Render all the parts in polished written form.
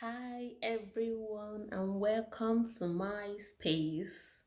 Hi everyone and welcome to my space.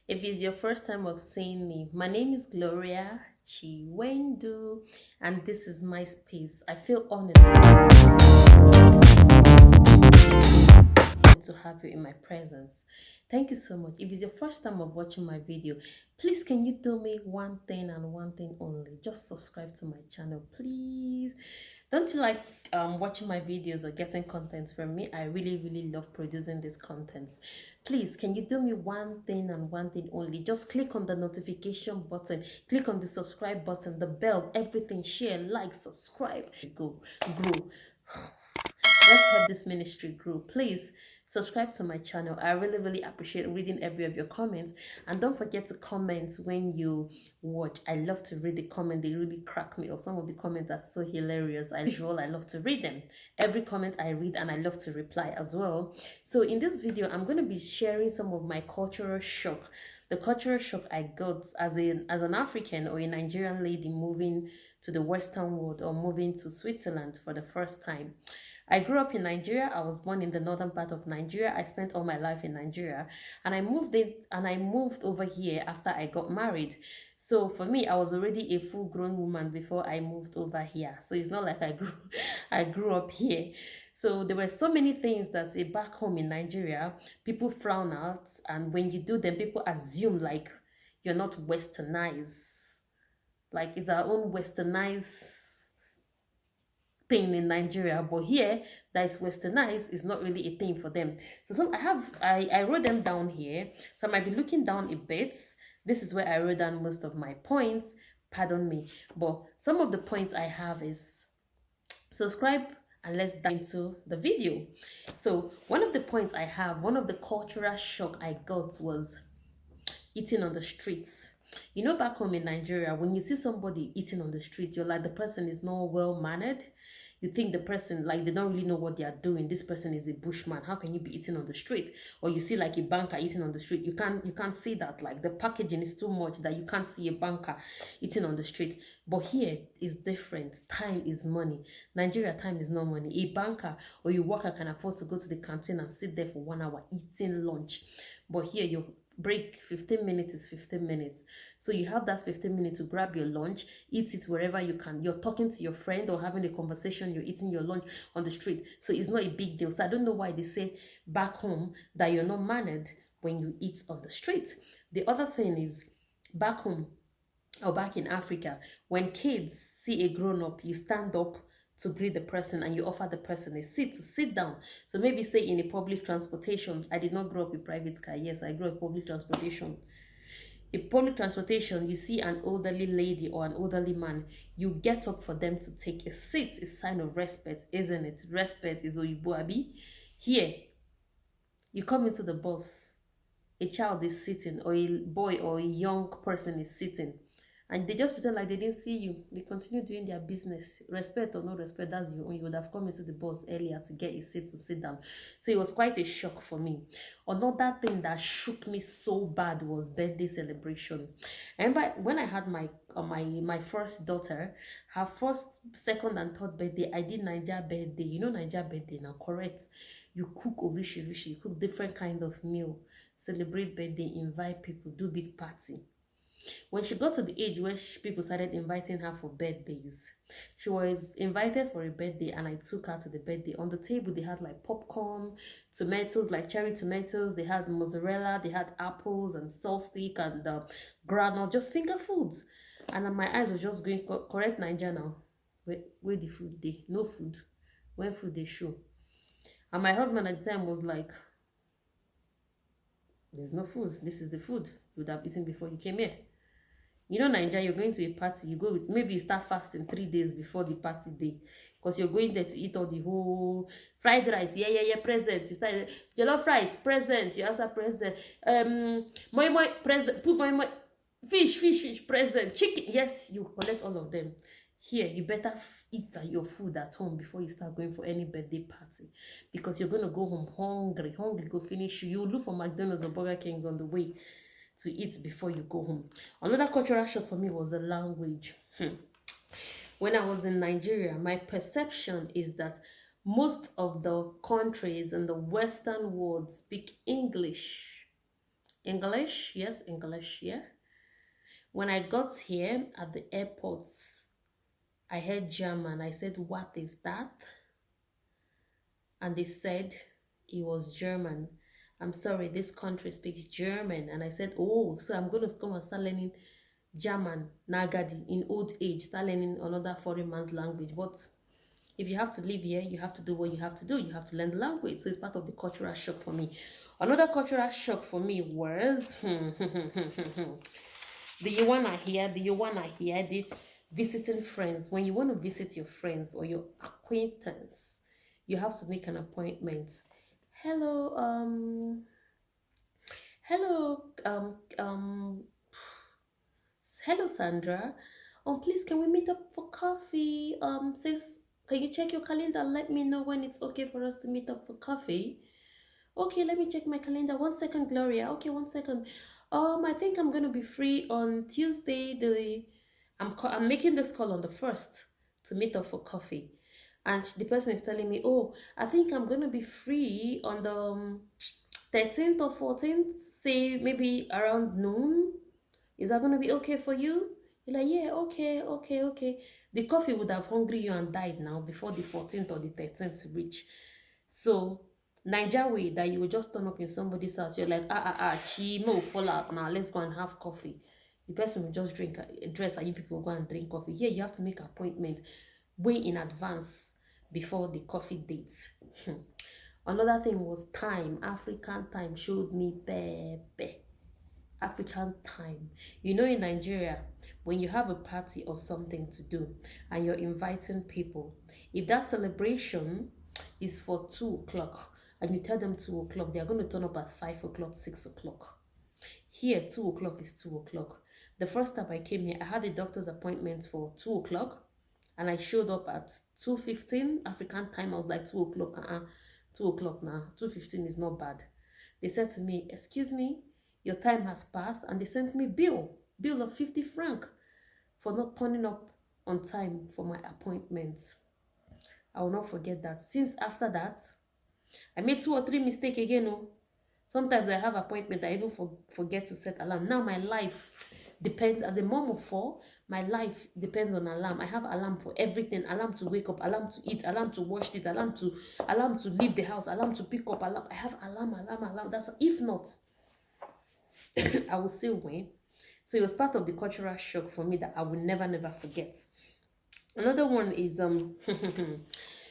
If it's your first time of seeing me, my name is Gloria Wendu and this is my space. I feel honored to have you in my presence. Thank you so much. If it's your first time of watching my video, please can you do me one thing and one thing only? Just subscribe to my channel, please. Don't you like watching my videos or getting content from me? I really love producing these contents. Please, can you do me one thing and one thing only? Just click on the notification button, click on the subscribe button, the bell, everything, share, like, subscribe. Go, grow. Let's help this ministry grow. Please subscribe to my channel. I really appreciate reading every of your comments. And don't forget to comment when you watch. I love to read the comment. They really crack me up. Some of the comments are so hilarious. I love to read them. Every comment I read and I love to reply as well. So in this video, I'm going to be sharing some of my cultural shock. The cultural shock I got as an African or a Nigerian lady moving to the Western world or moving to Switzerland for the first time. I grew up in Nigeria. I was born in the northern part of Nigeria. I spent all my life in Nigeria, and I moved over here after I got married. So for me, I was already a full-grown woman before I moved over here. So it's not like I grew up here. So there were so many things that back home in Nigeria, people frown at, and when you do them, people assume like you're not westernized. Like it's our own westernized thing in Nigeria, but here that is westernized is not really a thing for them. So I wrote them down here. So I might be looking down a bit. This is where I wrote down most of my points. Pardon me. But some of the points I have is subscribe and let's dive into the video. So one of the points I have, one of the cultural shock I got was eating on the streets. You know, back home in Nigeria, when you see somebody eating on the street, you're like, the person is not well mannered. You think the person, like, they don't really know what they are doing. This person is a bushman. How can you be eating on the street? Or you see like a banker eating on the street. You can't see that. Like the packaging is too much that you can't see a banker eating on the street. But here is different. Time is money. Nigeria, time is not money. A banker or a worker can afford to go to the canteen and sit there for 1 hour eating lunch. But here you break 15 minutes is 15 minutes, so you have that 15 minutes to grab your lunch, eat it wherever you can. You're talking to your friend or having a conversation, you're eating your lunch on the street, so it's not a big deal. So I don't know why they say back home that you're not mannered when you eat on the street. The other thing is, back home or back in Africa, when kids see a grown-up, you stand up to greet the person and you offer the person a seat to sit down. So maybe say in a public transportation. I did not grow up with private car. Yes, I grew up public transportation. In public transportation, you see an elderly lady or an elderly man, you get up for them to take a seat. It's a sign of respect, isn't it? Respect is Oyibo Abi. Here, you come into the bus, a child is sitting, or a boy or a young person is sitting, and they just pretend like they didn't see you. They continue doing their business. Respect or no respect, that's your own. You would have come into the bus earlier to get a seat to sit down. So it was quite a shock for me. Another thing that shook me so bad was birthday celebration. I remember when I had my first daughter, her first, second, and third birthday, I did Niger birthday. You know Niger birthday now, correct? You cook rishi, you cook different kind of meal, celebrate birthday, invite people, do big party. When she got to the age where people started inviting her for birthdays, she was invited for a birthday and I took her to the birthday. On the table, they had like popcorn, tomatoes, like cherry tomatoes. They had mozzarella, they had apples and salt stick and granola, just finger foods. And my eyes were just going, correct Niger now. Where the food they? No food. When food they show. And my husband at the time was like, there's no food. This is the food you would have eaten before you came here. You know, Nigeria, you're going to a party, you go with, maybe you start fasting 3 days before the party day, because you're going there to eat all the whole fried rice. Yeah, present. You start jollof rice, present. You answer present. Moi, present. Put moi, fish, present. Chicken, yes, you collect all of them. Here, you better eat your food at home before you start going for any birthday party, because you're going to go home hungry go finish you. You look for McDonald's or Burger Kings on the way to eat before you go home. Another cultural shock for me was the language. When I was in Nigeria, my perception is that Most of the countries in the Western world speak English. English, yes, English, yeah. When I got here at the airports, I heard German. I said, "What is that?" And they said it was German. "I'm sorry, this country speaks German." And I said, "Oh, so I'm going to come and start learning German, Nagadi, in old age, start learning another foreign man's language." But if you have to live here, you have to do what you have to do. You have to learn the language. So it's part of the cultural shock for me. Another cultural shock for me was do you wanna hear? Do you wanna hear the visiting friends? When you want to visit your friends or your acquaintance, you have to make an appointment. Hello, hello, hello, Sandra. Please, can we meet up for coffee? Sis, can you check your calendar and let me know when it's okay for us to meet up for coffee? Okay, let me check my calendar. 1 second, Gloria. Okay, 1 second. I think I'm gonna be free on Tuesday. I'm making this call on the 1st to meet up for coffee, and the person is telling me, "Oh, I think I'm gonna be free on the 13th or 14th. Say maybe around noon. Is that gonna be okay for you?" You're like, "Yeah, okay, okay, okay." The coffee would have hungry you and died now before the 14th or the 13th reach. So Niger way that you will just turn up in somebody's house, you're like, chi, no, fall out now, let's go and have coffee. The person will just dress, and you people will go and drink coffee. Here, you have to make an appointment way in advance before the coffee date. Another thing was time. African time showed me pepe. African time. You know, in Nigeria, when you have a party or something to do and you're inviting people, if that celebration is for 2 o'clock and you tell them 2 o'clock, they're going to turn up at 5 o'clock, 6 o'clock. Here, 2 o'clock is 2 o'clock. The first time I came here, I had a doctor's appointment for 2 o'clock and I showed up at 2:15 African time. I was like, 2 o'clock, 2 o'clock now. 2:15 is not bad. They said to me, "Excuse me, your time has passed," and they sent me bill of 50 franc for not turning up on time for my appointment. I will not forget that. Since after that, I made 2 or 3 mistakes again. Oh. Sometimes I have appointment, I even forget to set alarm. Now my life depends, as a mom of 4, my life depends on alarm. I have alarm for everything. Alarm to wake up, alarm to eat, alarm to wash it, alarm to leave the house, alarm to pick up, alarm. I have alarm. That's, if not, I will say when. So it was part of the cultural shock for me that I will never forget. Another one is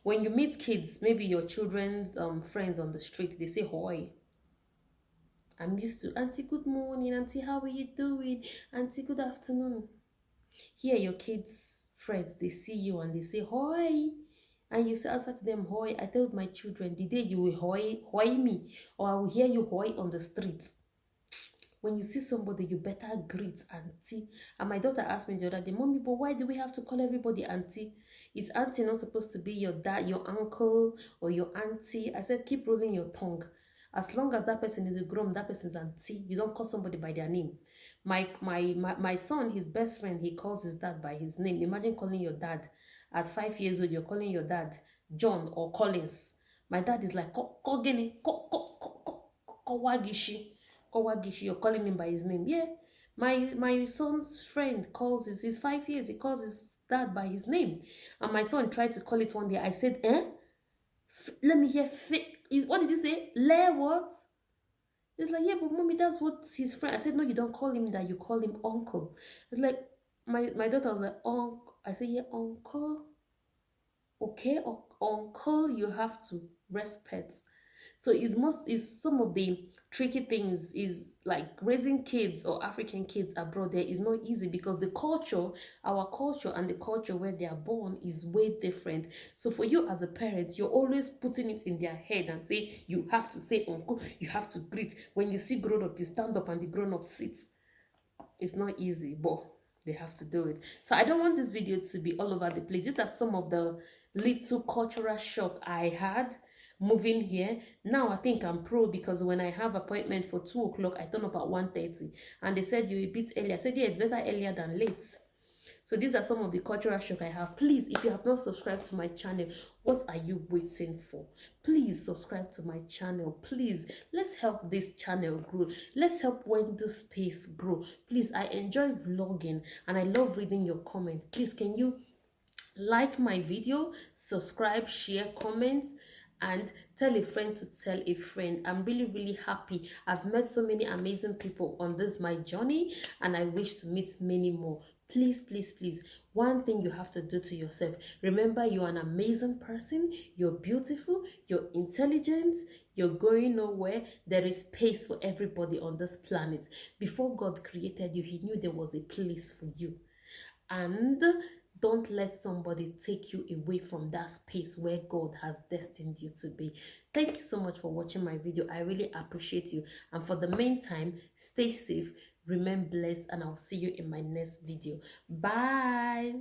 when you meet kids, maybe your children's friends on the street, they say "Hoy." I'm used to, "Auntie, good morning. Auntie, how are you doing? Auntie, good afternoon." Here, your kids' friends, they see you and they say "Hoy." And you say, answer to them "Hoy." I told my children, the day you will hoy me, or I will hear you hoy on the streets. When you see somebody, you better greet auntie. And my daughter asked me the other day, "Mommy, but why do we have to call everybody auntie? Is auntie not supposed to be your dad, your uncle, or your auntie?" I said, "Keep rolling your tongue. As long as that person is a grown, that person is auntie. You don't call somebody by their name." My son, his best friend, he calls his dad by his name. Imagine calling your dad at 5 years old. You're calling your dad John or Collins. My dad is like, Kowagishi. Kowagishi, you're calling him by his name. Yeah. My son's friend calls he's 5 years, he calls his dad by his name. And my son tried to call it one day. I said, let me hear what did you say? Le what? It's like, "Yeah, but mommy, that's what his friend." I said, "No, you don't call him that, you call him uncle." It's like, my daughter was like, "Uncle." I said, "Yeah, uncle." Okay, uncle, you have to respect. So is some of the tricky things is like raising kids or African kids abroad there is not easy because the culture, our culture and the culture where they are born is way different. So for you as a parent, you're always putting it in their head and say you have to say uncle, you have to greet. When you see grown up, you stand up and the grown up sits. It's not easy, but they have to do it. So I don't want this video to be all over the place. These are some of the little cultural shock I had moving here. Now I think I'm pro because when I have appointment for 2 o'clock, I turn up at 1:30. And they said, "You're a bit early." I said, "Yeah, it's better earlier than late." So these are some of the cultural shock I have. Please, if you have not subscribed to my channel, what are you waiting for? Please subscribe to my channel. Please, let's help this channel grow. Let's help Wendu space grow. Please, I enjoy vlogging and I love reading your comments. Please, can you like my video, subscribe, share, comment, and tell a friend to tell a friend. I'm really happy. I've met so many amazing people on this my journey, and I wish to meet many more. Please, one thing you have to do to yourself: remember, you're an amazing person, you're beautiful, you're intelligent, you're going nowhere. There is space for everybody on this planet. Before God created you, he knew there was a place for you. And don't let somebody take you away from that space where God has destined you to be. Thank you so much for watching my video. I really appreciate you. And for the meantime, stay safe, remain blessed, and I'll see you in my next video. Bye.